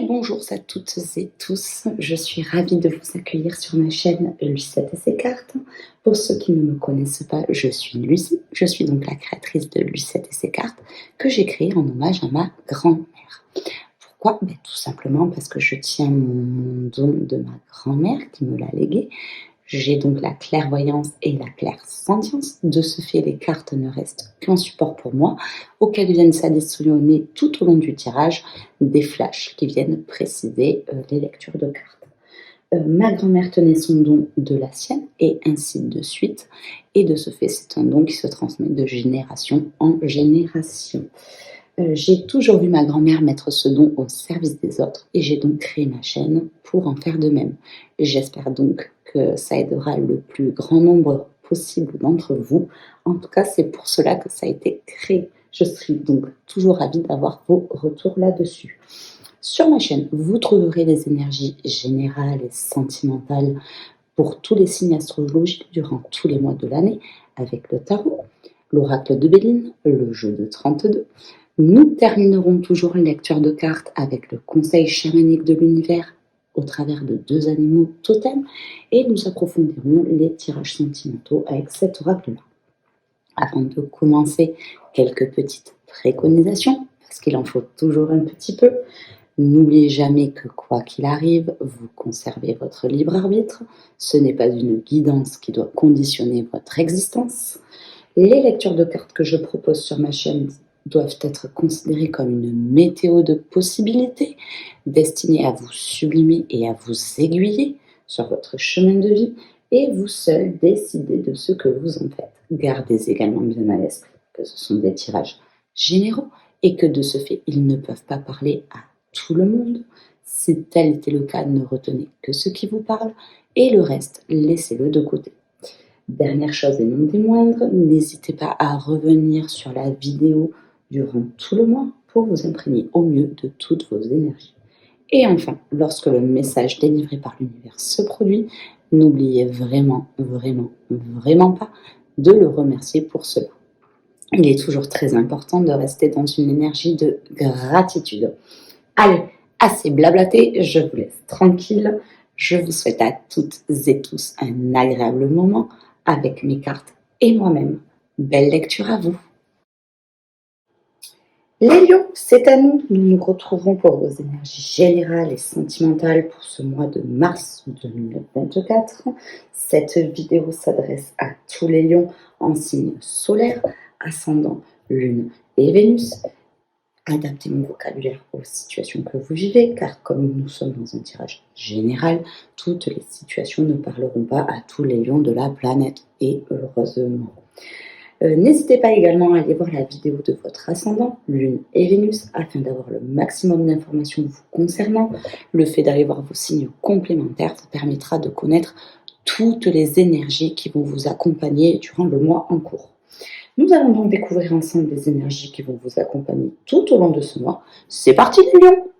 Bonjour à toutes et tous, je suis ravie de vous accueillir sur ma chaîne Lucette et ses cartes. Pour ceux qui ne me connaissent pas, je suis Lucie, je suis donc la créatrice de Lucette et ses cartes que j'ai créée en hommage à ma grand-mère. Pourquoi? Tout simplement parce que je tiens mon don de ma grand-mère qui me l'a légué. J'ai donc la clairvoyance et la clairsentience. De ce fait, les cartes ne restent qu'un support pour moi, auquel viennent s'additionner tout au long du tirage des flashs qui viennent préciser les lectures de cartes. Ma grand-mère tenait son don de la sienne et ainsi de suite. Et de ce fait, c'est un don qui se transmet de génération en génération. J'ai toujours vu ma grand-mère mettre ce don au service des autres et j'ai donc créé ma chaîne pour en faire de même. J'espère donc que ça aidera le plus grand nombre possible d'entre vous. En tout cas, c'est pour cela que ça a été créé. Je suis donc toujours ravie d'avoir vos retours là-dessus. Sur ma chaîne, vous trouverez les énergies générales et sentimentales pour tous les signes astrologiques durant tous les mois de l'année avec le tarot, l'oracle de Béline, le jeu de 32. Nous terminerons toujours une lecture de cartes avec le conseil chamanique de l'univers au travers de 2 animaux totems et nous approfondirons les tirages sentimentaux avec cet oracle-là. Avant de commencer, quelques petites préconisations, parce qu'il en faut toujours un petit peu. N'oubliez jamais que quoi qu'il arrive, vous conservez votre libre arbitre. Ce n'est pas une guidance qui doit conditionner votre existence. Les lectures de cartes que je propose sur ma chaîne doivent être considérées comme une météo de possibilités destinée à vous sublimer et à vous aiguiller sur votre chemin de vie et vous seul décidez de ce que vous en faites. Gardez également bien à l'esprit que ce sont des tirages généraux et que de ce fait, ils ne peuvent pas parler à tout le monde. Si tel était le cas, ne retenez que ce qui vous parle et le reste, laissez-le de côté. Dernière chose et non des moindres, n'hésitez pas à revenir sur la vidéo durant tout le mois pour vous imprégner au mieux de toutes vos énergies. Et enfin, lorsque le message délivré par l'univers se produit, n'oubliez vraiment, vraiment, vraiment pas de le remercier pour cela. Il est toujours très important de rester dans une énergie de gratitude. Allez, assez blablaté, je vous laisse tranquille. Je vous souhaite à toutes et tous un agréable moment avec mes cartes et moi-même. Belle lecture à vous. Les lions, c'est à nous. Nous nous retrouverons pour vos énergies générales et sentimentales pour ce mois de mars 2024. Cette vidéo s'adresse à tous les lions en signe solaire, ascendant Lune et Vénus. Adaptez mon vocabulaire aux situations que vous vivez, car comme nous sommes dans un tirage général, toutes les situations ne parleront pas à tous les lions de la planète, et heureusement. N'hésitez pas également à aller voir la vidéo de votre ascendant, Lune et Vénus, afin d'avoir le maximum d'informations vous concernant. Le fait d'aller voir vos signes complémentaires vous permettra de connaître toutes les énergies qui vont vous accompagner durant le mois en cours. Nous allons donc découvrir ensemble les énergies qui vont vous accompagner tout au long de ce mois. C'est parti les lions!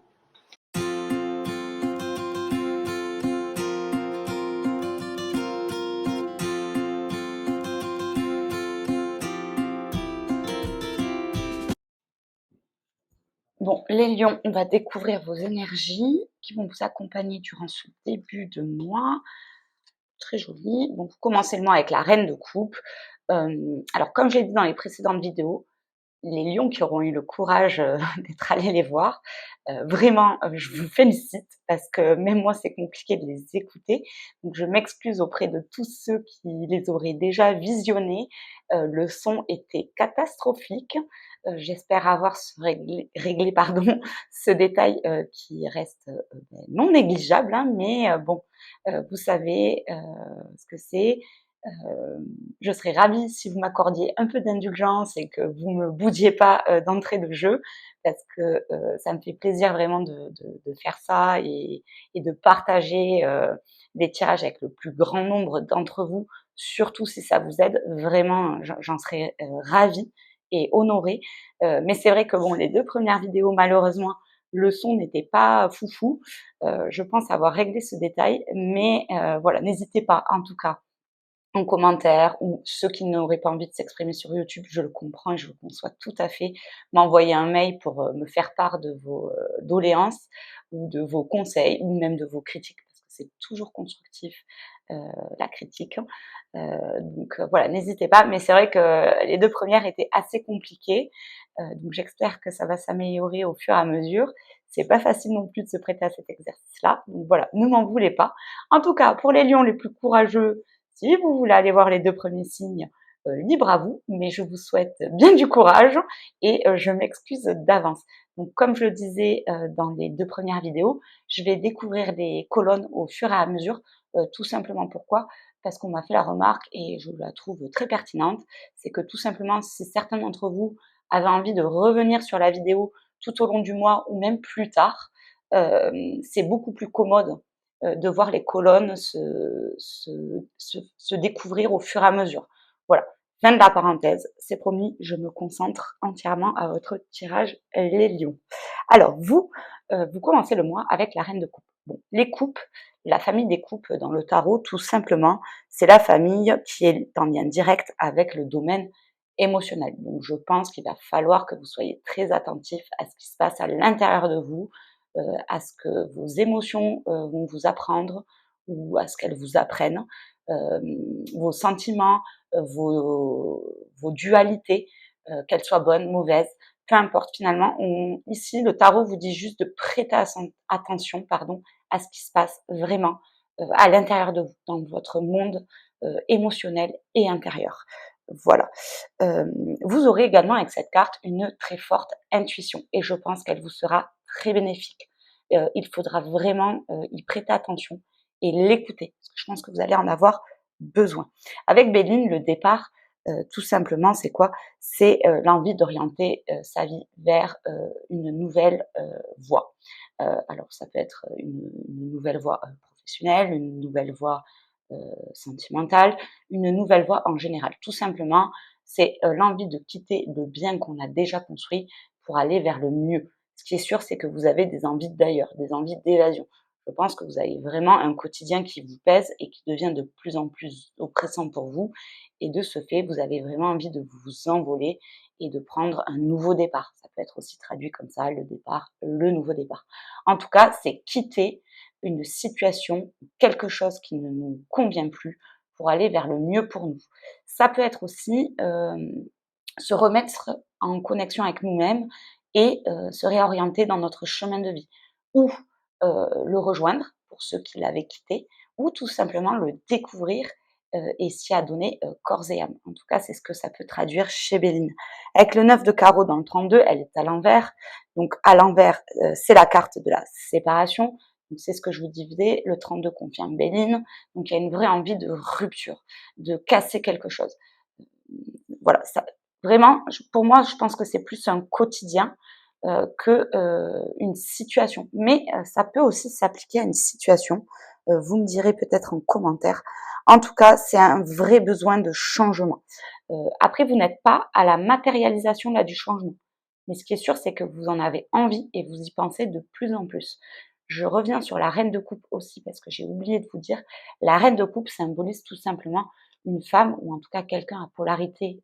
Bon, les lions, on va découvrir vos énergies qui vont vous accompagner durant ce début de mois. Très joli. Donc, vous commencez le mois avec la reine de coupe. Alors, comme je l'ai dit dans les précédentes vidéos, les lions qui auront eu le courage d'être allés les voir, vraiment, je vous félicite parce que même moi, c'est compliqué de les écouter. Donc, je m'excuse auprès de tous ceux qui les auraient déjà visionnés. Le son était catastrophique. J'espère avoir réglé pardon, ce détail qui reste non négligeable, hein, mais bon, vous savez ce que c'est. Je serais ravie si vous m'accordiez un peu d'indulgence et que vous me boudiez pas d'entrée de jeu parce que ça me fait plaisir vraiment de faire ça et de partager des tirages avec le plus grand nombre d'entre vous, surtout si ça vous aide. Vraiment, j'en serais ravie et honorée. Mais c'est vrai que bon, les 2 premières vidéos, malheureusement, le son n'était pas foufou. Je pense avoir réglé ce détail, mais voilà, n'hésitez pas en tout cas en commentaire ou ceux qui n'auraient pas envie de s'exprimer sur YouTube, je le comprends et je le conçois tout à fait, m'envoyer un mail pour me faire part de vos doléances ou de vos conseils ou même de vos critiques parce que c'est toujours constructif la critique. Donc voilà, n'hésitez pas. Mais c'est vrai que les 2 premières étaient assez compliquées, donc j'espère que ça va s'améliorer au fur et à mesure. C'est pas facile non plus de se prêter à cet exercice-là, donc voilà, ne m'en voulez pas. En tout cas, pour les lions les plus courageux, si vous voulez aller voir les 2 premiers signes, libre à vous, mais je vous souhaite bien du courage et je m'excuse d'avance. Donc comme je le disais, dans les 2 premières vidéos, je vais découvrir les colonnes au fur et à mesure, tout simplement pourquoi? Parce qu'on m'a fait la remarque et je la trouve très pertinente, c'est que tout simplement, si certains d'entre vous avaient envie de revenir sur la vidéo tout au long du mois ou même plus tard, c'est beaucoup plus commode de voir les colonnes se découvrir au fur et à mesure. Voilà, fin de la parenthèse, c'est promis, je me concentre entièrement à votre tirage les lions. Alors vous commencez le mois avec la reine de coupe. Bon, les coupes, la famille des coupes dans le tarot, tout simplement, c'est la famille qui est en lien direct avec le domaine émotionnel. Donc je pense qu'il va falloir que vous soyez très attentif à ce qui se passe à l'intérieur de vous, à ce que vos émotions vont vous apprendre ou à ce qu'elles vous apprennent, vos sentiments, vos dualités, qu'elles soient bonnes, mauvaises, peu importe finalement. Ici, le tarot vous dit juste de prêter attention à ce qui se passe vraiment à l'intérieur de vous, dans votre monde émotionnel et intérieur. Voilà. Vous aurez également avec cette carte une très forte intuition et je pense qu'elle vous sera très bénéfique. Il faudra vraiment y prêter attention et l'écouter parce que je pense que vous allez en avoir besoin. Avec Béline, le départ, tout simplement, c'est quoi? C'est l'envie d'orienter sa vie vers une nouvelle voie. Alors ça peut être une nouvelle voie professionnelle, une nouvelle voie sentimentale, une nouvelle voie en général. Tout simplement, c'est l'envie de quitter le bien qu'on a déjà construit pour aller vers le mieux. Ce qui est sûr, c'est que vous avez des envies d'ailleurs, des envies d'évasion. Je pense que vous avez vraiment un quotidien qui vous pèse et qui devient de plus en plus oppressant pour vous. Et de ce fait, vous avez vraiment envie de vous envoler et de prendre un nouveau départ. Ça peut être aussi traduit comme ça, le départ, le nouveau départ. En tout cas, c'est quitter une situation, quelque chose qui ne nous convient plus pour aller vers le mieux pour nous. Ça peut être aussi se remettre en connexion avec nous-mêmes et se réorienter dans notre chemin de vie. Ou le rejoindre pour ceux qui l'avaient quitté, ou tout simplement le découvrir et s'y adonner corps et âme. En tout cas, c'est ce que ça peut traduire chez Béline. Avec le 9 de carreau dans le 32, elle est à l'envers. Donc à l'envers, c'est la carte de la séparation. Donc c'est ce que je vous disais, le 32 confirme Béline. Donc il y a une vraie envie de rupture, de casser quelque chose. Voilà, ça, vraiment, pour moi, je pense que c'est plus un quotidien que une situation. Mais ça peut aussi s'appliquer à une situation. Vous me direz peut-être en commentaire. En tout cas, c'est un vrai besoin de changement. Après, vous n'êtes pas à la matérialisation là du changement. Mais ce qui est sûr, c'est que vous en avez envie et vous y pensez de plus en plus. Je reviens sur la reine de coupe aussi parce que j'ai oublié de vous dire, la reine de coupe symbolise tout simplement une femme ou en tout cas quelqu'un à polarité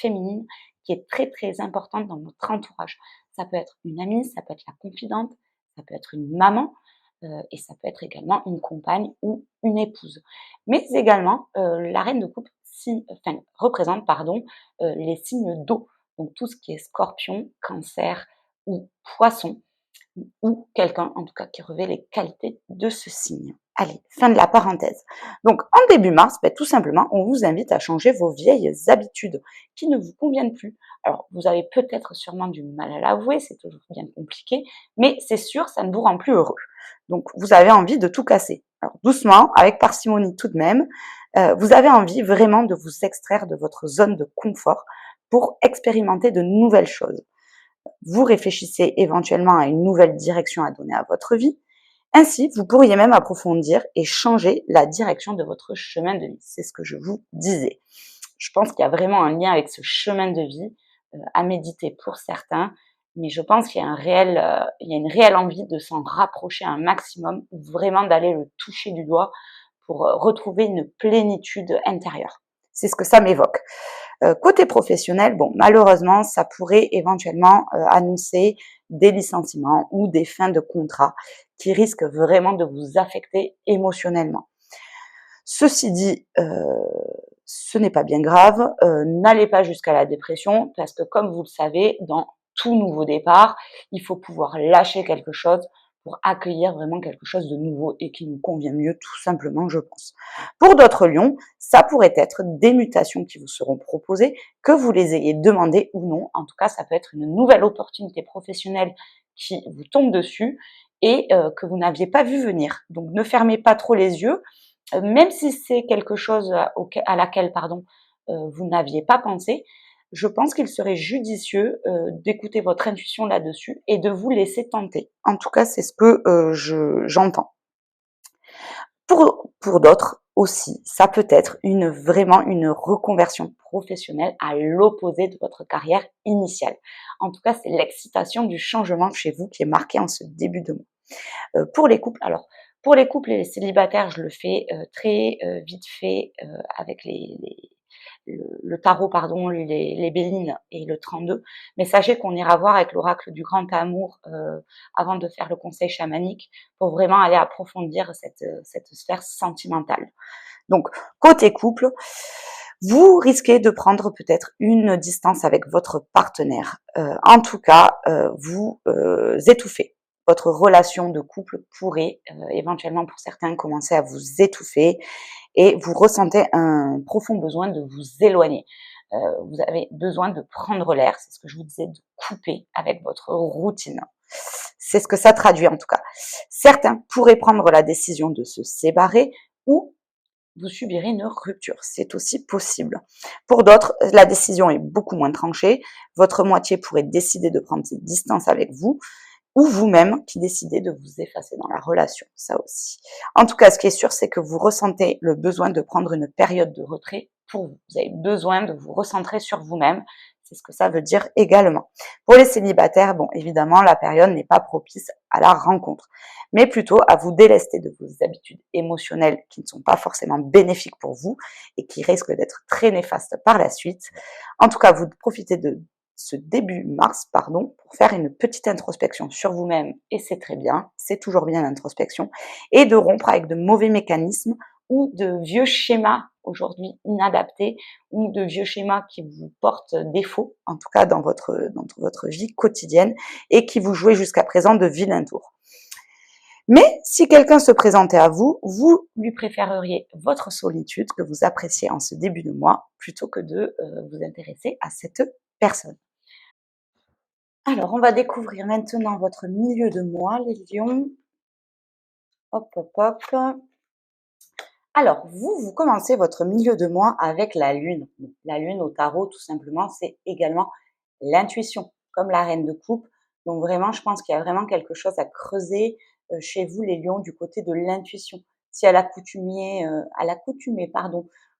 féminine qui est très très importante dans notre entourage. Ça peut être une amie, ça peut être la confidente, ça peut être une maman et ça peut être également une compagne ou une épouse. Mais également, la reine de coupe représente les signes d'eau, donc tout ce qui est scorpion, cancer ou poisson, ou quelqu'un en tout cas qui revêt les qualités de ce signe. Allez, fin de la parenthèse. Donc en début mars, tout simplement, on vous invite à changer vos vieilles habitudes qui ne vous conviennent plus. Alors vous avez peut-être sûrement du mal à l'avouer, c'est toujours bien compliqué, mais c'est sûr, ça ne vous rend plus heureux. Donc vous avez envie de tout casser. Alors doucement, avec parcimonie tout de même, vous avez envie vraiment de vous extraire de votre zone de confort pour expérimenter de nouvelles choses. Vous réfléchissez éventuellement à une nouvelle direction à donner à votre vie. Ainsi, vous pourriez même approfondir et changer la direction de votre chemin de vie. C'est ce que je vous disais. Je pense qu'il y a vraiment un lien avec ce chemin de vie à méditer pour certains, mais je pense qu'il y a une réelle envie de s'en rapprocher un maximum, ou vraiment d'aller le toucher du doigt pour retrouver une plénitude intérieure. C'est ce que ça m'évoque. Côté professionnel, bon, malheureusement, ça pourrait éventuellement annoncer des licenciements ou des fins de contrat qui risquent vraiment de vous affecter émotionnellement. Ceci dit, ce n'est pas bien grave, n'allez pas jusqu'à la dépression parce que comme vous le savez, dans tout nouveau départ, il faut pouvoir lâcher quelque chose pour accueillir vraiment quelque chose de nouveau et qui nous convient mieux tout simplement, je pense. Pour d'autres lions, ça pourrait être des mutations qui vous seront proposées, que vous les ayez demandées ou non. En tout cas, ça peut être une nouvelle opportunité professionnelle qui vous tombe dessus et que vous n'aviez pas vu venir. Donc ne fermez pas trop les yeux, même si c'est quelque chose à laquelle vous n'aviez pas pensé, je pense qu'il serait judicieux d'écouter votre intuition là-dessus et de vous laisser tenter. En tout cas, c'est ce que j'entends. Pour d'autres aussi, ça peut être vraiment une reconversion professionnelle à l'opposé de votre carrière initiale. En tout cas, c'est l'excitation du changement chez vous qui est marquée en ce début de mois. Pour les couples, alors pour les couples et les célibataires, je le fais très vite fait avec le tarot, pardon, les Bélines et le 32. Mais sachez qu'on ira voir avec l'oracle du grand amour avant de faire le conseil chamanique pour vraiment aller approfondir cette sphère sentimentale. Donc, côté couple, vous risquez de prendre peut-être une distance avec votre partenaire. En tout cas, vous étouffez. Votre relation de couple pourrait éventuellement pour certains commencer à vous étouffer et vous ressentez un profond besoin de vous éloigner. Vous avez besoin de prendre l'air, c'est ce que je vous disais, de couper avec votre routine. C'est ce que ça traduit en tout cas. Certains pourraient prendre la décision de se séparer ou vous subirez une rupture. C'est aussi possible. Pour d'autres, la décision est beaucoup moins tranchée. Votre moitié pourrait décider de prendre ses distances avec vous ou vous-même qui décidez de vous effacer dans la relation, ça aussi. En tout cas, ce qui est sûr, c'est que vous ressentez le besoin de prendre une période de retrait pour vous. Vous avez besoin de vous recentrer sur vous-même. C'est ce que ça veut dire également. Pour les célibataires, bon, évidemment, la période n'est pas propice à la rencontre, mais plutôt à vous délester de vos habitudes émotionnelles qui ne sont pas forcément bénéfiques pour vous et qui risquent d'être très néfastes par la suite. En tout cas, vous profitez de ce début mars, pour faire une petite introspection sur vous-même, et c'est très bien, c'est toujours bien l'introspection, et de rompre avec de mauvais mécanismes ou de vieux schémas aujourd'hui inadaptés ou de vieux schémas qui vous portent défaut, en tout cas dans votre vie quotidienne, et qui vous jouez jusqu'à présent de vilains tours. Mais si quelqu'un se présentait à vous, vous lui préféreriez votre solitude que vous appréciez en ce début de mois plutôt que de vous intéresser à cette personne. Alors, on va découvrir maintenant votre milieu de mois, les lions. Hop, hop, hop. Alors, vous commencez votre milieu de mois avec la lune. La lune au tarot, tout simplement, c'est également l'intuition, comme la reine de coupe. Donc vraiment, je pense qu'il y a vraiment quelque chose à creuser chez vous, les lions, du côté de l'intuition. Si à l'accoutumée,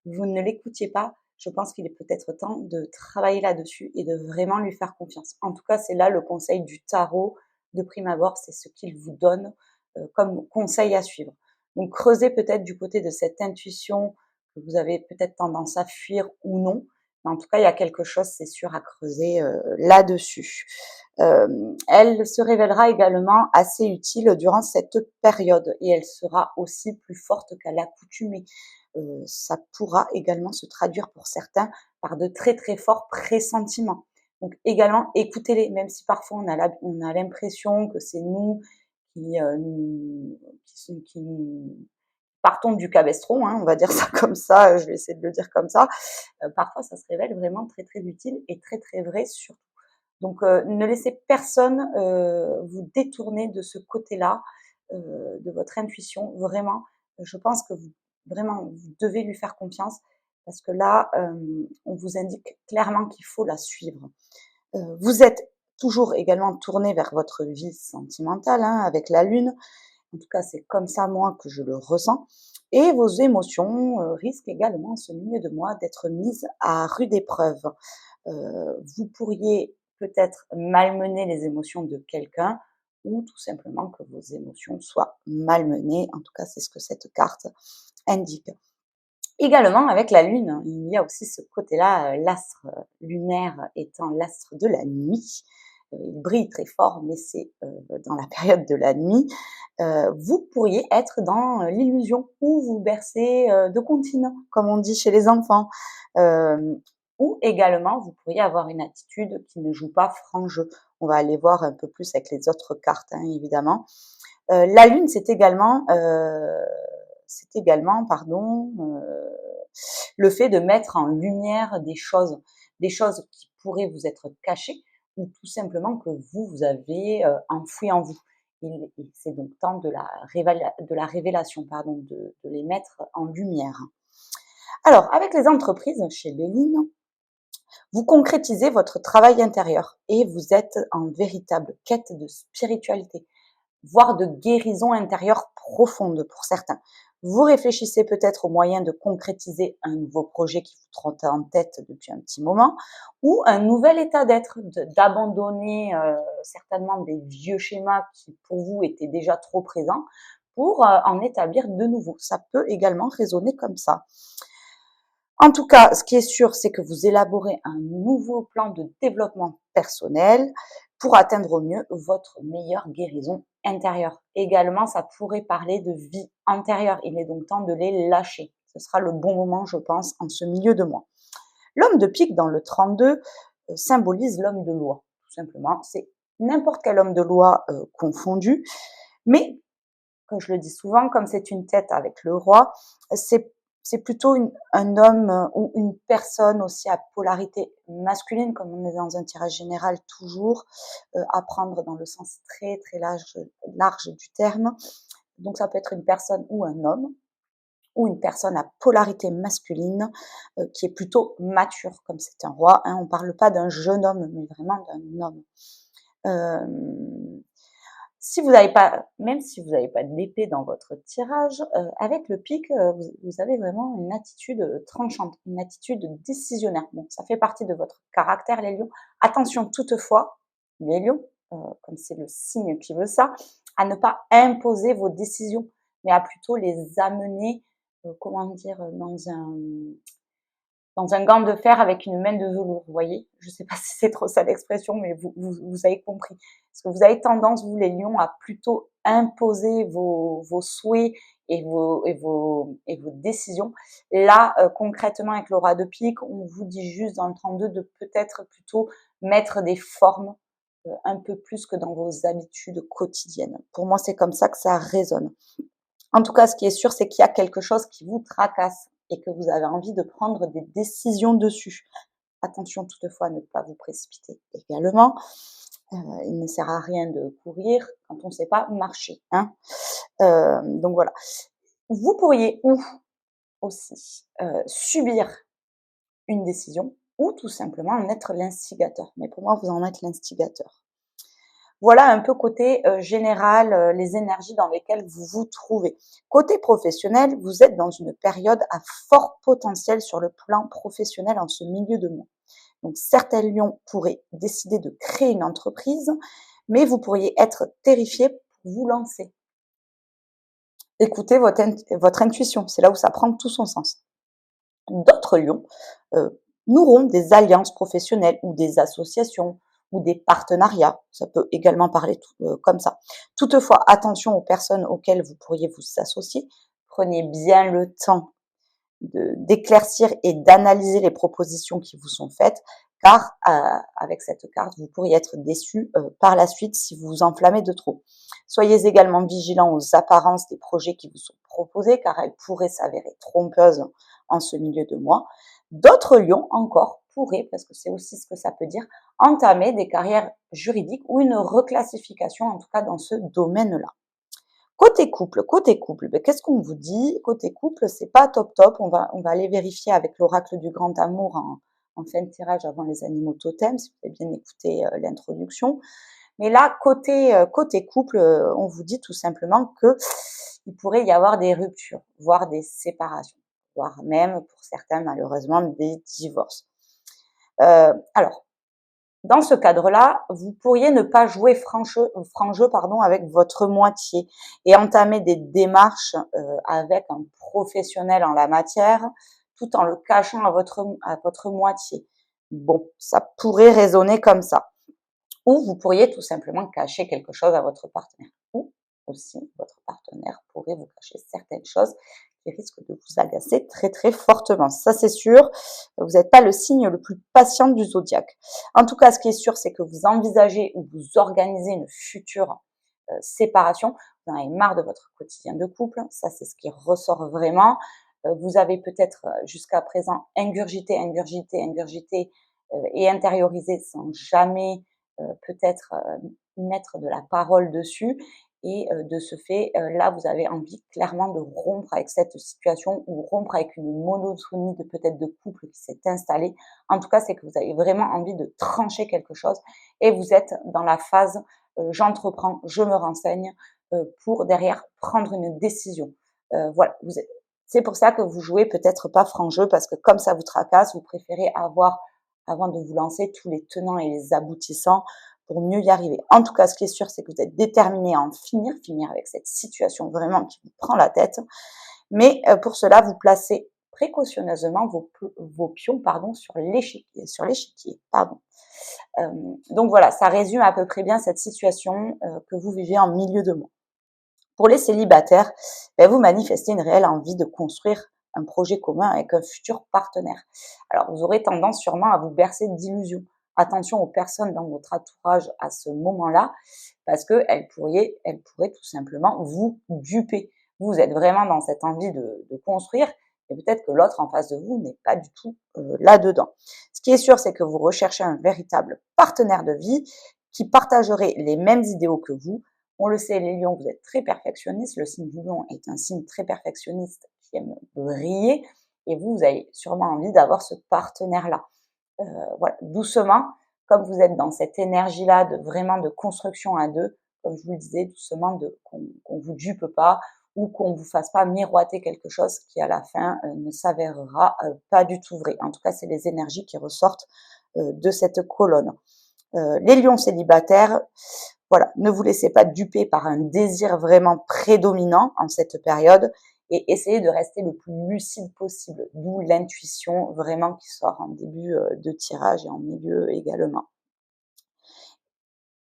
vous ne l'écoutiez pas, je pense qu'il est peut-être temps de travailler là-dessus et de vraiment lui faire confiance. En tout cas, c'est là le conseil du tarot de prime abord, c'est ce qu'il vous donne comme conseil à suivre. Donc creusez peut-être du côté de cette intuition que vous avez peut-être tendance à fuir ou non. Mais en tout cas, il y a quelque chose, c'est sûr, à creuser là-dessus. Elle se révélera également assez utile durant cette période et elle sera aussi plus forte qu'à l'accoutumée. Ça pourra également se traduire pour certains par de très très forts pressentiments. Donc également, écoutez-les, même si parfois on a l'impression que c'est nous qui nous partons du cabestron, hein, on va dire ça comme ça, je vais essayer de le dire comme ça. Parfois, ça se révèle vraiment très très utile et très très vrai surtout. Donc, ne laissez personne vous détourner de ce côté-là de votre intuition. Vraiment, je pense que vous devez lui faire confiance parce que là, on vous indique clairement qu'il faut la suivre. Vous êtes toujours également tourné vers votre vie sentimentale, hein, avec la lune. En tout cas, c'est comme ça, moi, que je le ressens. Et vos émotions risquent également, en ce milieu de mois, d'être mises à rude épreuve. Vous pourriez peut-être malmener les émotions de quelqu'un ou tout simplement que vos émotions soient malmenées. En tout cas, c'est ce que cette carte indique. Également, avec la Lune, il y a aussi ce côté-là, l'astre lunaire étant l'astre de la nuit. Il brille très fort, mais c'est dans la période de la nuit. Vous pourriez être dans l'illusion ou vous bercer de comptines, comme on dit chez les enfants. Ou également, vous pourriez avoir une attitude qui ne joue pas franc jeu. On va aller voir un peu plus avec les autres cartes, hein, évidemment. La Lune, c'est également, pardon, le fait de mettre en lumière des choses qui pourraient vous être cachées ou tout simplement que vous avez enfouies en vous. C'est donc temps de la révélation, pardon, de les mettre en lumière. Alors, avec les entreprises, chez Béline, vous concrétisez votre travail intérieur et vous êtes en véritable quête de spiritualité, voire de guérison intérieure profonde pour certains. Vous réfléchissez peut-être aux moyens de concrétiser un nouveau projet qui vous trotte en tête depuis un petit moment, ou un nouvel état d'être, d'abandonner certainement des vieux schémas qui pour vous étaient déjà trop présents, pour en établir de nouveaux. Ça peut également résonner comme ça. En tout cas, ce qui est sûr, c'est que vous élaborez un nouveau plan de développement personnel pour atteindre au mieux votre meilleure guérison intérieure. Également, ça pourrait parler de vie antérieure. Il est donc temps de les lâcher. Ce sera le bon moment, je pense, en ce milieu de mois. L'homme de pique dans le 32 symbolise l'homme de loi, tout simplement. C'est n'importe quel homme de loi confondu, mais comme je le dis souvent, comme c'est une tête avec le roi, c'est plutôt un homme ou une personne aussi à polarité masculine, comme on est dans un tirage général toujours, à prendre dans le sens très très large du terme. Donc ça peut être une personne ou un homme, ou une personne à polarité masculine, qui est plutôt mature, comme c'est un roi. Hein, on ne parle pas d'un jeune homme, mais vraiment d'un homme. Si vous n'avez pas, même si vous n'avez pas d'épée dans votre tirage, avec le pic, vous avez vraiment une attitude tranchante, une attitude décisionnaire. Bon, ça fait partie de votre caractère, les lions. Attention toutefois, les lions, comme c'est le signe qui veut ça, à ne pas imposer vos décisions, mais à plutôt les amener, comment dire, dans un gant de fer avec une main de velours, vous voyez. Je ne sais pas si c'est trop ça l'expression, mais vous avez compris. Parce que vous avez tendance, vous les lions, à plutôt imposer vos souhaits et vos décisions. Là, concrètement, avec le roi de pique, on vous dit juste dans le 32 de peut-être plutôt mettre des formes un peu plus que dans vos habitudes quotidiennes. Pour moi, c'est comme ça que ça résonne. En tout cas, ce qui est sûr, c'est qu'il y a quelque chose qui vous tracasse et que vous avez envie de prendre des décisions dessus. Attention toutefois à ne pas vous précipiter également. Il ne sert à rien de courir quand on ne sait pas marcher. Hein. Donc voilà. Vous pourriez aussi subir une décision ou tout simplement en être l'instigateur. Mais pour moi, vous en êtes l'instigateur. Voilà un peu côté général, les énergies dans lesquelles vous vous trouvez. Côté professionnel, vous êtes dans une période à fort potentiel sur le plan professionnel en ce milieu de mois. Donc certains lions pourraient décider de créer une entreprise, mais vous pourriez être terrifié pour vous lancer. Écoutez votre intuition, c'est là où ça prend tout son sens. D'autres lions n'auront des alliances professionnelles ou des associations ou des partenariats. Ça peut également parler comme ça. Toutefois, attention aux personnes auxquelles vous pourriez vous associer. Prenez bien le temps d'éclaircir et d'analyser les propositions qui vous sont faites, car avec cette carte, vous pourriez être déçu par la suite si vous vous enflammez de trop. Soyez également vigilants aux apparences des projets qui vous sont proposés, car elles pourraient s'avérer trompeuses en ce milieu de mois. D'autres lions encore pourraient, parce que c'est aussi ce que ça peut dire, entamer des carrières juridiques ou une reclassification, en tout cas dans ce domaine-là. Côté couple, ben, qu'est-ce qu'on vous dit? Côté couple, c'est pas top top. On va aller vérifier avec l'oracle du grand amour en fin de tirage avant les animaux totems, si vous avez bien écouté l'introduction. Mais là, côté couple, on vous dit tout simplement que il pourrait y avoir des ruptures, voire des séparations, voire même pour certains malheureusement des divorces. Alors, Dans ce cadre-là, vous pourriez ne pas jouer franc jeu avec votre moitié et entamer des démarches avec un professionnel en la matière, tout en le cachant à votre moitié. Bon, ça pourrait résonner comme ça. Ou vous pourriez tout simplement cacher quelque chose à votre partenaire. Ou aussi, votre partenaire pourrait vous cacher certaines choses qui risquent de vous agacer très très fortement. Ça c'est sûr, vous n'êtes pas le signe le plus patient du zodiaque. En tout cas, ce qui est sûr, c'est que vous envisagez ou vous organisez une future séparation. Vous en avez marre de votre quotidien de couple, ça c'est ce qui ressort vraiment. Vous avez peut-être jusqu'à présent ingurgité et intériorisé sans jamais peut-être mettre de la parole dessus. Et de ce fait, là, vous avez envie clairement de rompre avec cette situation ou rompre avec une monotonie de peut-être de couple qui s'est installée. En tout cas, c'est que vous avez vraiment envie de trancher quelque chose et vous êtes dans la phase j'entreprends, je me renseigne pour derrière prendre une décision. Voilà, c'est pour ça que vous jouez peut-être pas franc jeu parce que comme ça vous tracasse, vous préférez avoir avant de vous lancer tous les tenants et les aboutissants pour mieux y arriver. En tout cas, ce qui est sûr, c'est que vous êtes déterminé à en finir avec cette situation vraiment qui vous prend la tête. Mais pour cela, vous placez précautionneusement vos pions sur l'échiquier. Donc voilà, ça résume à peu près bien cette situation que vous vivez en milieu de mois. Pour les célibataires, vous manifestez une réelle envie de construire un projet commun avec un futur partenaire. Alors, vous aurez tendance sûrement à vous bercer d'illusions. Attention aux personnes dans votre entourage à ce moment-là, parce qu'elles pourraient tout simplement vous duper. Vous êtes vraiment dans cette envie de construire, et peut-être que l'autre en face de vous n'est pas du tout là-dedans. Ce qui est sûr, c'est que vous recherchez un véritable partenaire de vie qui partagerait les mêmes idéaux que vous. On le sait, les lions, vous êtes très perfectionnistes. Le signe du lion est un signe très perfectionniste qui aime briller. Et vous avez sûrement envie d'avoir ce partenaire-là. Voilà, doucement, comme vous êtes dans cette énergie-là de vraiment de construction à deux, comme je vous le disais, doucement, qu'on vous dupe pas ou qu'on vous fasse pas miroiter quelque chose qui à la fin ne s'avérera pas du tout vrai. En tout cas, c'est les énergies qui ressortent de cette colonne. Les lions célibataires, voilà, ne vous laissez pas duper par un désir vraiment prédominant en cette période et essayez de rester le plus lucide possible, d'où l'intuition vraiment qui sort en début de tirage et en milieu également.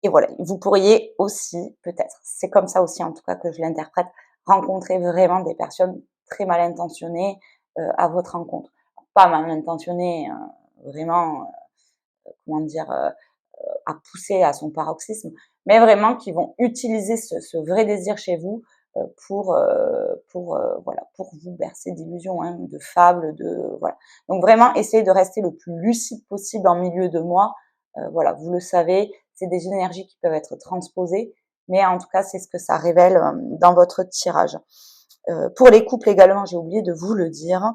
Et voilà, vous pourriez aussi, peut-être, c'est comme ça aussi en tout cas que je l'interprète, rencontrer vraiment des personnes très mal intentionnées à votre rencontre. Pas mal intentionnées, vraiment, comment dire, à pousser à son paroxysme, mais vraiment qui vont utiliser ce vrai désir chez vous voilà, pour vous bercer d'illusions, hein, de fables, voilà. Donc vraiment, essayez de rester le plus lucide possible en milieu de mois. Voilà, vous le savez, c'est des énergies qui peuvent être transposées, mais en tout cas, c'est ce que ça révèle dans votre tirage. Pour les couples également, j'ai oublié de vous le dire,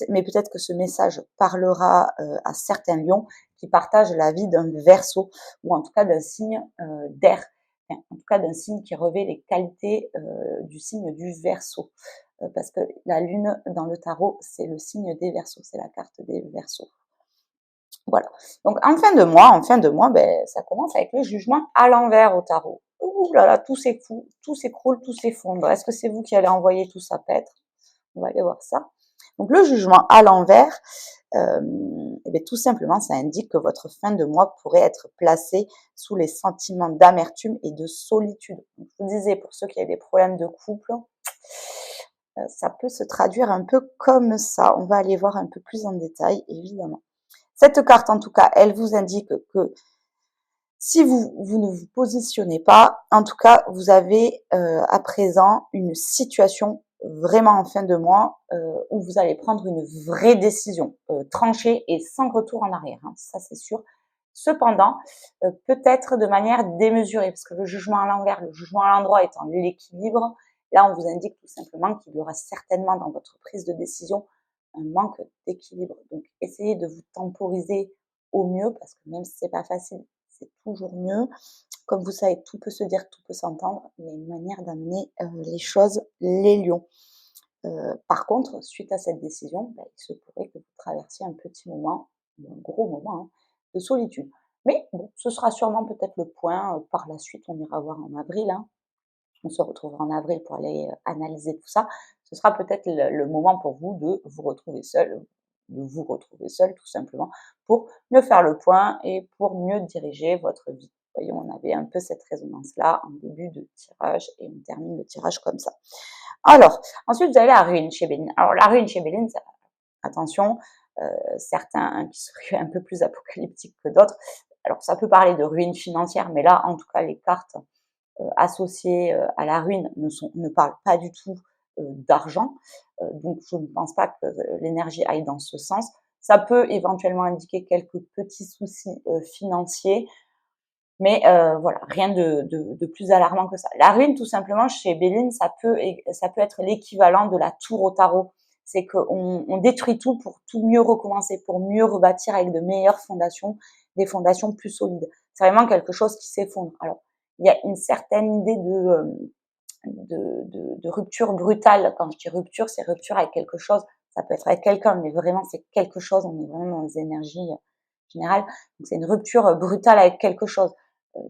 mais peut-être que ce message parlera à certains lions qui partagent la vie d'un Verseau ou en tout cas d'un signe d'air, enfin, en tout cas d'un signe qui revêt les qualités du signe du Verseau. Parce que la lune dans le tarot, c'est le signe des Verseaux, c'est la carte des Verseaux. Voilà. Donc en fin de mois, ça commence avec le jugement à l'envers au tarot. Ouh là là, tout s'écroule, tout s'effondre. Est-ce que c'est vous qui allez envoyer tout ça paître? On va aller voir ça. Donc le jugement à l'envers, tout simplement, ça indique que votre fin de mois pourrait être placée sous les sentiments d'amertume et de solitude. Donc, je vous disais, pour ceux qui avaient des problèmes de couple, ça peut se traduire un peu comme ça. On va aller voir un peu plus en détail, évidemment. Cette carte, en tout cas, elle vous indique que si vous ne vous positionnez pas, en tout cas, vous avez à présent une situation vraiment en fin de mois où vous allez prendre une vraie décision, tranchée et sans retour en arrière, hein, ça c'est sûr. Cependant, peut-être de manière démesurée, parce que le jugement à l'envers, le jugement à l'endroit étant l'équilibre, là on vous indique tout simplement qu'il y aura certainement dans votre prise de décision un manque d'équilibre. Donc essayez de vous temporiser au mieux, parce que même si c'est pas facile, c'est toujours mieux. Comme vous savez, tout peut se dire, tout peut s'entendre. Il y a une manière d'amener les choses, les lions. Par contre, suite à cette décision, il se pourrait que vous traversiez un petit moment, ou un gros moment, hein, de solitude. Mais bon, ce sera sûrement peut-être le point par la suite, on ira voir en avril, hein. On se retrouvera en avril pour aller analyser tout ça. Ce sera peut-être le moment pour vous de vous retrouver seul tout simplement, pour mieux faire le point et pour mieux diriger votre vie. Vous voyez, on avait un peu cette résonance-là en début de tirage et on termine le tirage comme ça. Alors, ensuite, vous avez la ruine chez Béline. Alors, la ruine chez Béline, attention, certains qui seraient un peu plus apocalyptiques que d'autres. Alors, ça peut parler de ruine financière, mais là, en tout cas, les cartes associées à la ruine ne parlent pas du tout d'argent. Donc, je ne pense pas que l'énergie aille dans ce sens. Ça peut éventuellement indiquer quelques petits soucis financiers, mais voilà, rien de plus alarmant que ça. La ruine, tout simplement, chez Béline, ça peut être l'équivalent de la tour au tarot. C'est qu'on détruit tout pour tout mieux recommencer, pour mieux rebâtir avec de meilleures fondations, des fondations plus solides. C'est vraiment quelque chose qui s'effondre. Alors, il y a une certaine idée de rupture brutale. Quand je dis rupture, c'est rupture avec quelque chose. Ça peut être avec quelqu'un, mais vraiment, c'est quelque chose. On est vraiment dans les énergies générales. Donc, c'est une rupture brutale avec quelque chose.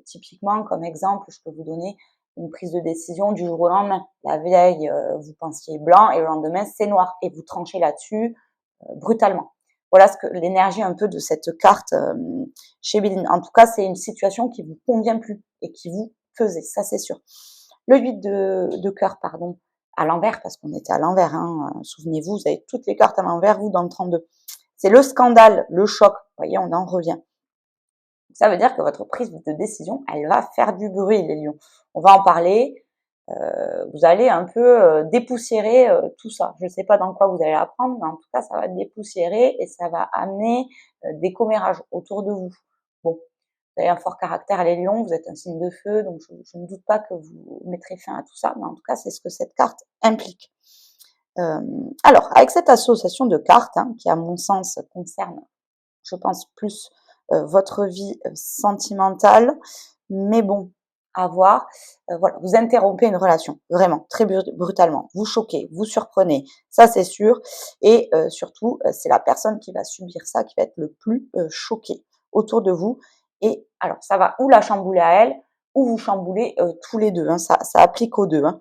Typiquement, comme exemple, je peux vous donner une prise de décision du jour au lendemain. La veille, vous pensiez blanc et le lendemain, c'est noir. Et vous tranchez là-dessus brutalement. Voilà ce que l'énergie un peu de cette carte chez Béline. En tout cas, c'est une situation qui vous convient plus et qui vous pesait, ça c'est sûr. Le 8 de cœur, pardon, à l'envers, parce qu'on était à l'envers, hein, souvenez-vous, vous avez toutes les cartes à l'envers, vous, dans le 32. C'est le scandale, le choc, vous voyez, on en revient. Ça veut dire que votre prise de décision, elle va faire du bruit, les lions. On va en parler, vous allez un peu dépoussiérer tout ça. Je ne sais pas dans quoi vous allez apprendre, mais en tout cas, ça va dépoussiérer et ça va amener des commérages autour de vous. Bon, vous avez un fort caractère, les lions, vous êtes un signe de feu, donc je ne doute pas que vous mettrez fin à tout ça, mais en tout cas, c'est ce que cette carte implique. Alors, avec cette association de cartes, hein, qui à mon sens concerne, je pense, plus votre vie sentimentale, mais bon, à voir. Voilà, vous interrompez une relation, vraiment, très brutalement. Vous choquez, vous surprenez, ça c'est sûr. Et surtout, c'est la personne qui va subir ça, qui va être le plus choquée autour de vous. Et alors, ça va ou la chambouler à elle, ou vous chambouler tous les deux. Hein, ça applique aux deux. Hein.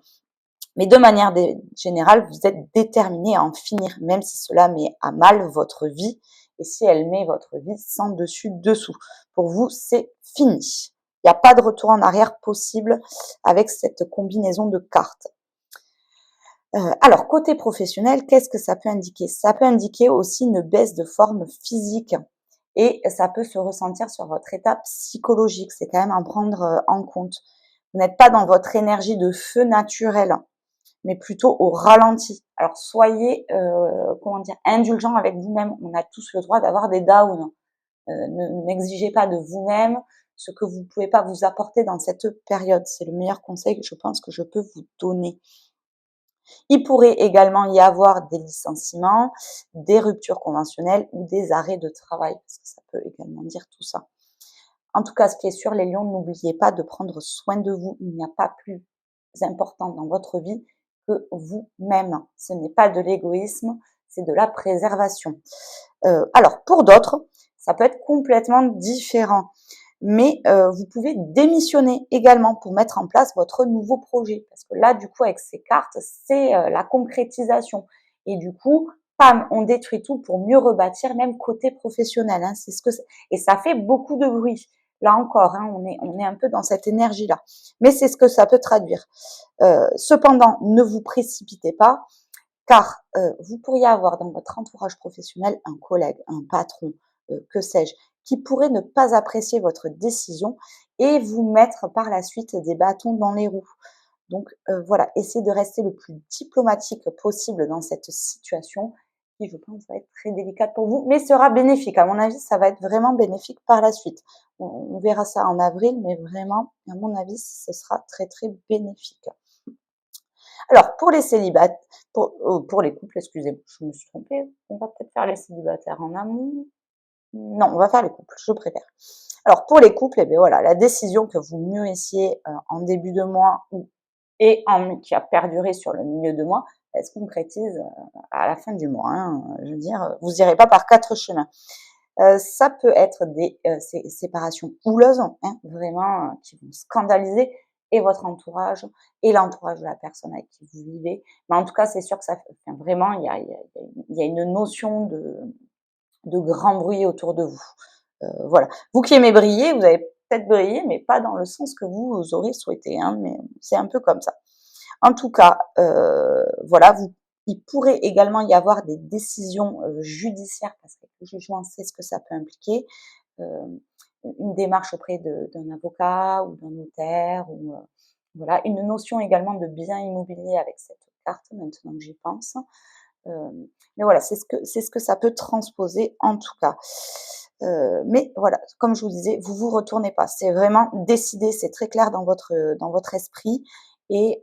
Mais de manière générale, vous êtes déterminé à en finir, même si cela met à mal votre vie et si elle met votre vie sans dessus-dessous. Pour vous, c'est fini. Il n'y a pas de retour en arrière possible avec cette combinaison de cartes. Alors, côté professionnel, qu'est-ce que ça peut indiquer? Ça peut indiquer aussi une baisse de forme physique et ça peut se ressentir sur votre état psychologique. C'est quand même à prendre en compte. Vous n'êtes pas dans votre énergie de feu naturel, mais plutôt au ralenti. Alors soyez, indulgents avec vous-même. On a tous le droit d'avoir des downs. N'exigez pas de vous-même ce que vous ne pouvez pas vous apporter dans cette période. C'est le meilleur conseil que je pense que je peux vous donner. Il pourrait également y avoir des licenciements, des ruptures conventionnelles ou des arrêts de travail, parce que ça peut également dire tout ça. En tout cas, ce qui est sûr, les lions, n'oubliez pas de prendre soin de vous. Il n'y a pas plus important dans votre vie que vous-même. Ce n'est pas de l'égoïsme, c'est de la préservation. Alors, pour d'autres, ça peut être complètement différent. Mais vous pouvez démissionner également pour mettre en place votre nouveau projet. Parce que là, du coup, avec ces cartes, c'est la concrétisation. Et du coup, pam, on détruit tout pour mieux rebâtir, même côté professionnel. Hein, c'est ce que et ça fait beaucoup de bruit. Là encore, hein, on est un peu dans cette énergie-là. Mais c'est ce que ça peut traduire. Cependant, ne vous précipitez pas, car vous pourriez avoir dans votre entourage professionnel un collègue, un patron, que sais-je, qui pourrait ne pas apprécier votre décision et vous mettre par la suite des bâtons dans les roues. Donc voilà, essayez de rester le plus diplomatique possible dans cette situation qui, je pense, va être très délicate pour vous, mais sera bénéfique. À mon avis, ça va être vraiment bénéfique par la suite. On verra ça en avril, mais vraiment, à mon avis, ce sera très, très bénéfique. Alors, pour les célibataires, pour les couples, excusez-moi, je me suis trompée. On va peut-être faire les célibataires en amont. Non, on va faire les couples, je préfère. Alors, pour les couples, eh bien voilà, la décision que vous mûrissiez en début de mois qui a perduré sur le milieu de mois, elle se concrétise à la fin du mois. Hein. Je veux dire, vous n'irez pas par quatre chemins. Ça peut être des séparations houleuses, hein, vraiment qui vont scandaliser et votre entourage et l'entourage de la personne avec qui vous vivez. Mais en tout cas, c'est sûr que ça enfin, vraiment, il y a une notion de grand bruit autour de vous. Voilà. Vous qui aimez briller, vous allez peut-être briller, mais pas dans le sens que vous aurez souhaité, hein, mais c'est un peu comme ça. En tout cas, voilà, il pourrait également y avoir des décisions judiciaires, parce que le jugement, c'est ce que ça peut impliquer, une démarche auprès d'un avocat ou d'un notaire, ou voilà, une notion également de bien immobilier avec cette carte, maintenant que j'y pense. Mais voilà, c'est ce que ça peut transposer en tout cas. Mais voilà, comme je vous disais, vous retournez pas. C'est vraiment décidé, c'est très clair dans votre esprit et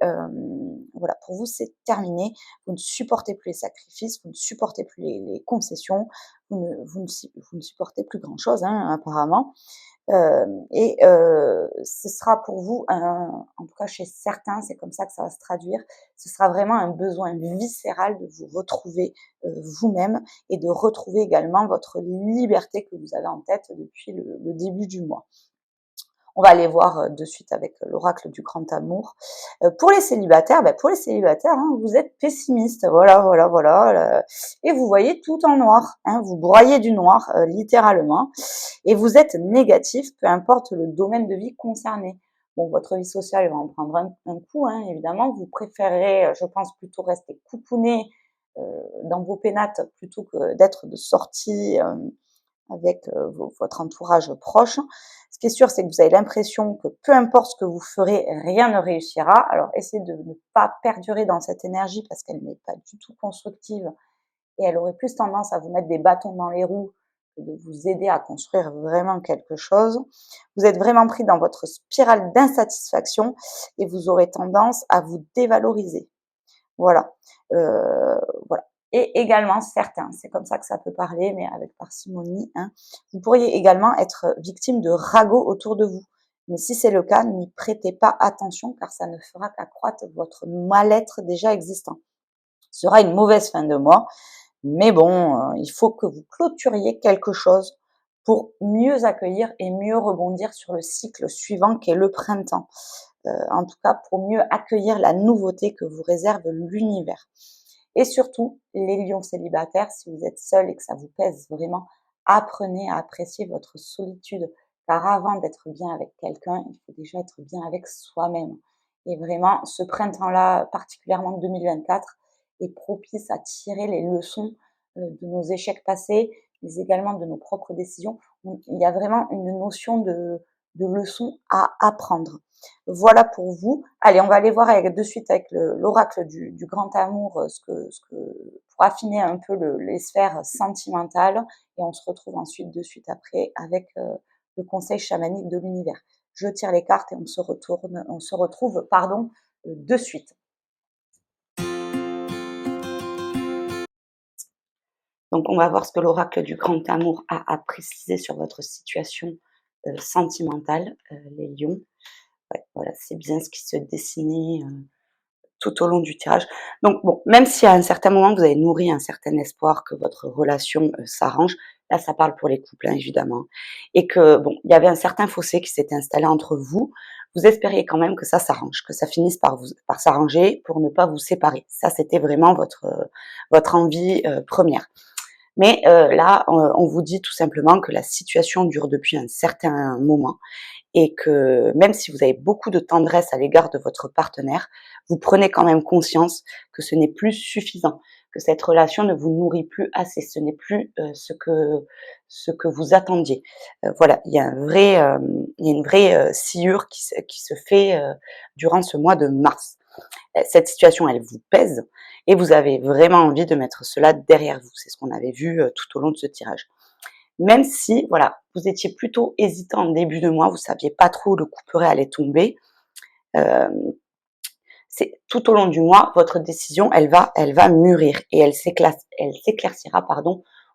voilà, pour vous, c'est terminé. Vous ne supportez plus les sacrifices, vous ne supportez plus les concessions, vous ne supportez plus grand-chose, hein, apparemment. Ce sera pour vous en tout cas chez certains, c'est comme ça que ça va se traduire, ce sera vraiment un besoin viscéral de vous retrouver, vous-même et de retrouver également votre liberté que vous avez en tête depuis le début du mois. On va aller voir de suite avec l'oracle du grand amour. Pour les célibataires, hein, vous êtes pessimiste, voilà, et vous voyez tout en noir, hein, vous broyez du noir, littéralement, et vous êtes négatif, peu importe le domaine de vie concerné. Bon, votre vie sociale va en prendre un coup, hein, évidemment. Vous préférerez, je pense, plutôt rester coucouné dans vos pénates plutôt que d'être de sortie avec votre entourage proche. Ce qui est sûr, c'est que vous avez l'impression que peu importe ce que vous ferez, rien ne réussira. Alors, essayez de ne pas perdurer dans cette énergie parce qu'elle n'est pas du tout constructive et elle aurait plus tendance à vous mettre des bâtons dans les roues que de vous aider à construire vraiment quelque chose. Vous êtes vraiment pris dans votre spirale d'insatisfaction et vous aurez tendance à vous dévaloriser. Voilà. Voilà. Et également certains, c'est comme ça que ça peut parler, mais avec parcimonie, hein, vous pourriez également être victime de ragots autour de vous. Mais si c'est le cas, n'y prêtez pas attention car ça ne fera qu'accroître votre mal-être déjà existant. Ce sera une mauvaise fin de mois, mais bon, il faut que vous clôturiez quelque chose pour mieux accueillir et mieux rebondir sur le cycle suivant qui est le printemps. En tout cas, pour mieux accueillir la nouveauté que vous réserve l'univers. Et surtout, les lions célibataires, si vous êtes seul et que ça vous pèse vraiment, apprenez à apprécier votre solitude. Car avant d'être bien avec quelqu'un, il faut déjà être bien avec soi-même. Et vraiment, ce printemps-là, particulièrement 2024, est propice à tirer les leçons de nos échecs passés, mais également de nos propres décisions. Il y a vraiment une notion de leçons à apprendre. Voilà pour vous. Allez, on va aller voir de suite avec l'oracle du grand amour, pour affiner un peu les sphères sentimentales. Et on se retrouve ensuite de suite après avec le conseil chamanique de l'univers. Je tire les cartes et on se retrouve, de suite. Donc, on va voir ce que l'oracle du grand amour a à préciser sur votre situation sentimentale, les lions. Ouais, voilà, c'est bien ce qui se dessinait tout au long du tirage. Donc bon, même si à un certain moment vous avez nourri un certain espoir que votre relation s'arrange, là ça parle pour les couples, hein, évidemment, et que bon, il y avait un certain fossé qui s'était installé entre vous. Vous espériez quand même que ça s'arrange, que ça finisse par s'arranger pour ne pas vous séparer. Ça, c'était vraiment votre envie première. Mais là, on vous dit tout simplement que la situation dure depuis un certain moment et que même si vous avez beaucoup de tendresse à l'égard de votre partenaire, vous prenez quand même conscience que ce n'est plus suffisant, que cette relation ne vous nourrit plus assez, ce n'est plus ce que vous attendiez. Voilà, il y a une vraie sciure qui se fait durant ce mois de mars. Cette situation, elle vous pèse et vous avez vraiment envie de mettre cela derrière vous. C'est ce qu'on avait vu tout au long de ce tirage. Même si, voilà, vous étiez plutôt hésitant en début de mois, vous saviez pas trop où le couperet allait tomber. C'est tout au long du mois, votre décision, elle va mûrir et elle s'éclaircira,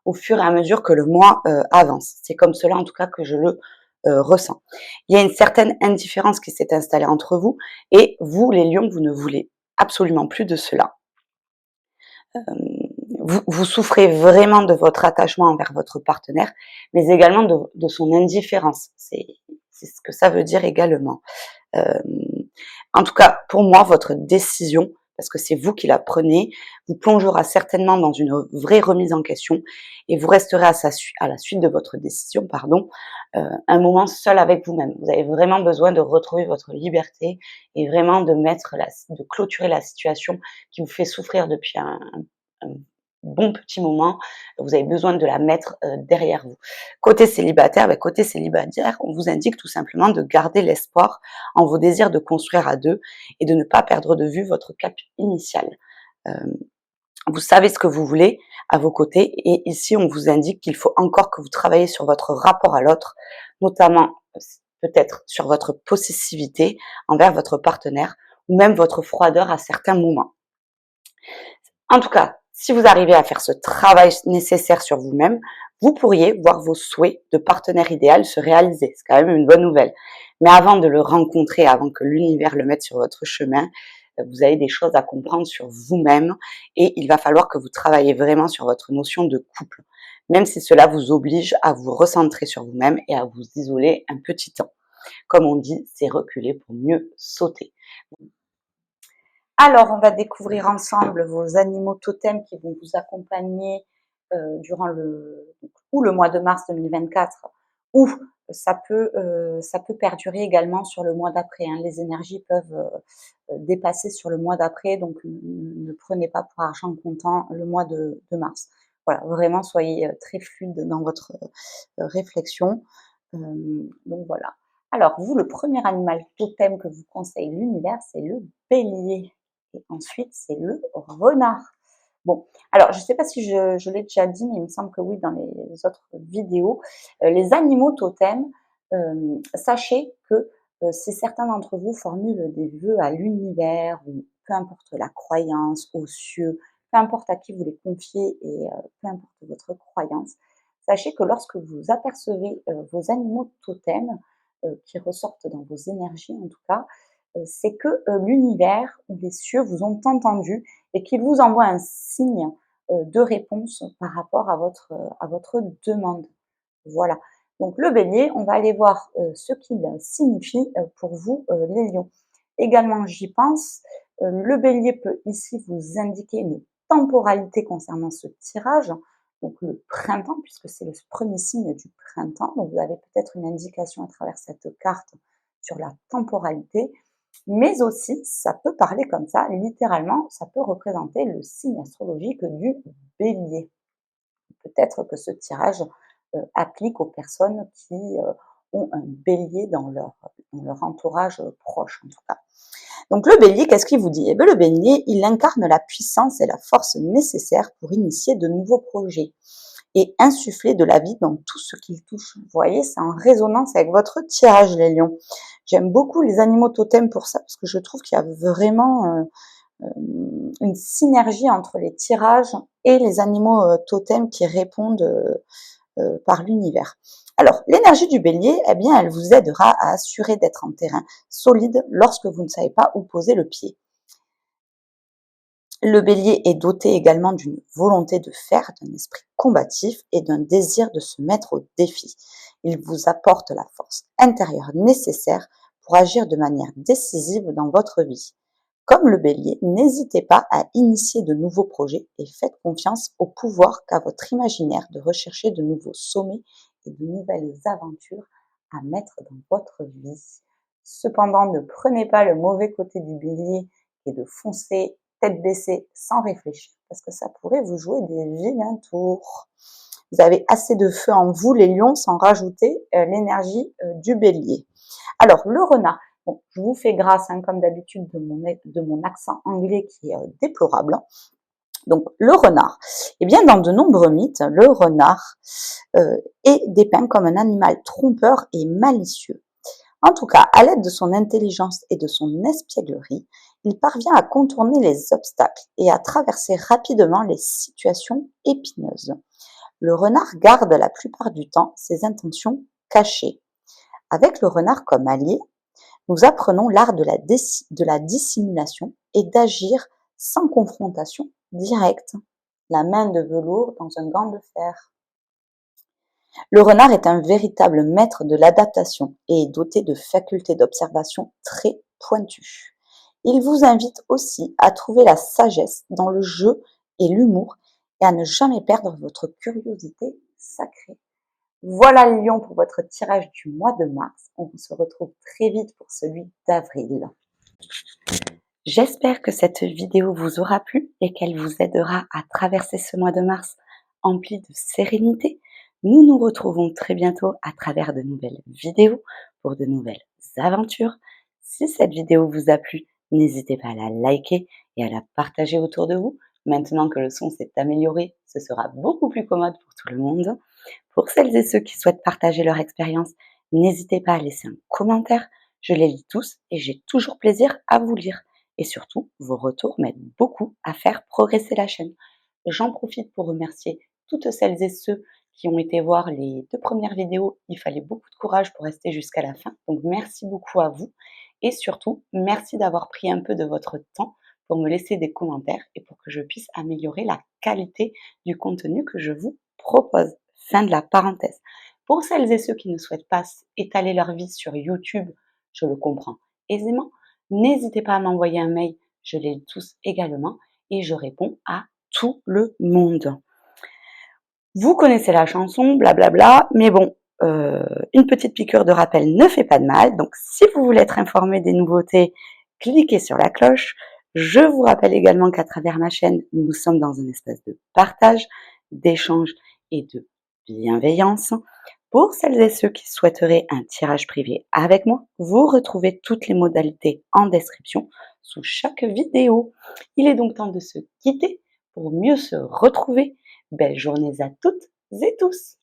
au fur et à mesure que le mois avance. C'est comme cela, en tout cas, que je le ressens. Il y a une certaine indifférence qui s'est installée entre vous et vous, les lions, vous ne voulez absolument plus de cela. vous souffrez vraiment de votre attachement envers votre partenaire, mais également de son indifférence. C'est ce que ça veut dire également. En tout cas, pour moi, votre décision, parce que c'est vous qui la prenez, vous plongera certainement dans une vraie remise en question et vous resterez à la suite de votre décision, un moment seul avec vous-même. Vous avez vraiment besoin de retrouver votre liberté et vraiment de clôturer la situation qui vous fait souffrir depuis un bon petit moment. Vous avez besoin de la mettre derrière vous. Côté célibataire, on vous indique tout simplement de garder l'espoir en vos désirs de construire à deux et de ne pas perdre de vue votre cap initial. Vous savez ce que vous voulez à vos côtés et ici on vous indique qu'il faut encore que vous travaillez sur votre rapport à l'autre, notamment peut-être sur votre possessivité envers votre partenaire ou même votre froideur à certains moments. En tout cas, si vous arrivez à faire ce travail nécessaire sur vous-même, vous pourriez voir vos souhaits de partenaire idéal se réaliser. C'est quand même une bonne nouvelle. Mais avant de le rencontrer, avant que l'univers le mette sur votre chemin, vous avez des choses à comprendre sur vous-même et il va falloir que vous travaillez vraiment sur votre notion de couple, même si cela vous oblige à vous recentrer sur vous-même et à vous isoler un petit temps. Comme on dit, c'est reculer pour mieux sauter. Alors, on va découvrir ensemble vos animaux totems qui vont vous accompagner durant le mois de mars 2024 ou ça peut perdurer également sur le mois d'après. Hein. Les énergies peuvent dépasser sur le mois d'après, donc ne prenez pas pour argent comptant le mois de mars. Voilà, vraiment soyez très fluide dans votre réflexion. Donc voilà. Alors, vous, le premier animal totem que vous conseille l'univers, c'est le bélier. Et ensuite, c'est le renard. Bon, alors je ne sais pas si je l'ai déjà dit, mais il me semble que oui, dans les autres vidéos. Les animaux totems, sachez que si certains d'entre vous formulent des vœux à l'univers, ou peu importe la croyance, aux cieux, peu importe à qui vous les confiez et peu importe votre croyance, sachez que lorsque vous apercevez vos animaux totems, qui ressortent dans vos énergies en tout cas, c'est que l'univers ou les cieux vous ont entendu et qu'ils vous envoient un signe de réponse par rapport à votre demande. Voilà. Donc le bélier, on va aller voir ce qu'il signifie pour vous, les lions. Également, j'y pense, le bélier peut ici vous indiquer une temporalité concernant ce tirage, donc le printemps, puisque c'est le premier signe du printemps. Donc vous avez peut-être une indication à travers cette carte sur la temporalité, mais aussi, ça peut parler comme ça, littéralement, ça peut représenter le signe astrologique du bélier. Peut-être que ce tirage applique aux personnes qui ont un bélier dans leur entourage proche, en tout cas. Donc le bélier, qu'est-ce qu'il vous dit? Eh bien, le bélier, il incarne la puissance et la force nécessaires pour initier de nouveaux projets et insuffler de la vie dans tout ce qu'il touche. Vous voyez, c'est en résonance avec votre tirage, les lions. J'aime beaucoup les animaux totems pour ça, parce que je trouve qu'il y a vraiment une synergie entre les tirages et les animaux totems qui répondent par l'univers. Alors, l'énergie du bélier, eh bien, elle vous aidera à assurer d'être en terrain solide lorsque vous ne savez pas où poser le pied. Le bélier est doté également d'une volonté de faire, d'un esprit combatif et d'un désir de se mettre au défi. Il vous apporte la force intérieure nécessaire pour agir de manière décisive dans votre vie. Comme le bélier, n'hésitez pas à initier de nouveaux projets et faites confiance au pouvoir qu'a votre imaginaire de rechercher de nouveaux sommets et de nouvelles aventures à mettre dans votre vie. Cependant, ne prenez pas le mauvais côté du bélier et de foncer tête baissée sans réfléchir, parce que ça pourrait vous jouer des vilains tours. Vous avez assez de feu en vous, les lions, sans rajouter l'énergie du bélier. Alors, le renard. Bon, je vous fais grâce, hein, comme d'habitude, de mon accent anglais qui est déplorable. Donc, le renard. Eh bien, dans de nombreux mythes, le renard est dépeint comme un animal trompeur et malicieux. En tout cas, à l'aide de son intelligence et de son espièglerie, il parvient à contourner les obstacles et à traverser rapidement les situations épineuses. Le renard garde la plupart du temps ses intentions cachées. Avec le renard comme allié, nous apprenons l'art de la dissimulation et d'agir sans confrontation directe. la main de velours dans un gant de fer. Le renard est un véritable maître de l'adaptation et est doté de facultés d'observation très pointues. Il vous invite aussi à trouver la sagesse dans le jeu et l'humour et à ne jamais perdre votre curiosité sacrée. Voilà les lions pour votre tirage du mois de mars. On se retrouve très vite pour celui d'avril. J'espère que cette vidéo vous aura plu et qu'elle vous aidera à traverser ce mois de mars empli de sérénité. Nous nous retrouvons très bientôt à travers de nouvelles vidéos pour de nouvelles aventures. Si cette vidéo vous a plu, n'hésitez pas à la liker et à la partager autour de vous. Maintenant que le son s'est amélioré, ce sera beaucoup plus commode pour tout le monde. Pour celles et ceux qui souhaitent partager leur expérience, n'hésitez pas à laisser un commentaire. Je les lis tous et j'ai toujours plaisir à vous lire. Et surtout, vos retours m'aident beaucoup à faire progresser la chaîne. J'en profite pour remercier toutes celles et ceux qui ont été voir les 2 premières vidéos. Il fallait beaucoup de courage pour rester jusqu'à la fin. Donc merci beaucoup à vous. Et surtout, merci d'avoir pris un peu de votre temps pour me laisser des commentaires et pour que je puisse améliorer la qualité du contenu que je vous propose. Fin de la parenthèse. Pour celles et ceux qui ne souhaitent pas étaler leur vie sur YouTube, je le comprends aisément. N'hésitez pas à m'envoyer un mail, je les lis tous également et je réponds à tout le monde. Vous connaissez la chanson, blablabla, mais bon, une petite piqûre de rappel ne fait pas de mal. Donc si vous voulez être informé des nouveautés, cliquez sur la cloche. Je vous rappelle également qu'à travers ma chaîne, nous sommes dans un espace de partage, d'échange et de bienveillance. Pour celles et ceux qui souhaiteraient un tirage privé avec moi, vous retrouvez toutes les modalités en description sous chaque vidéo. Il est donc temps de se quitter pour mieux se retrouver. Belle journée à toutes et tous!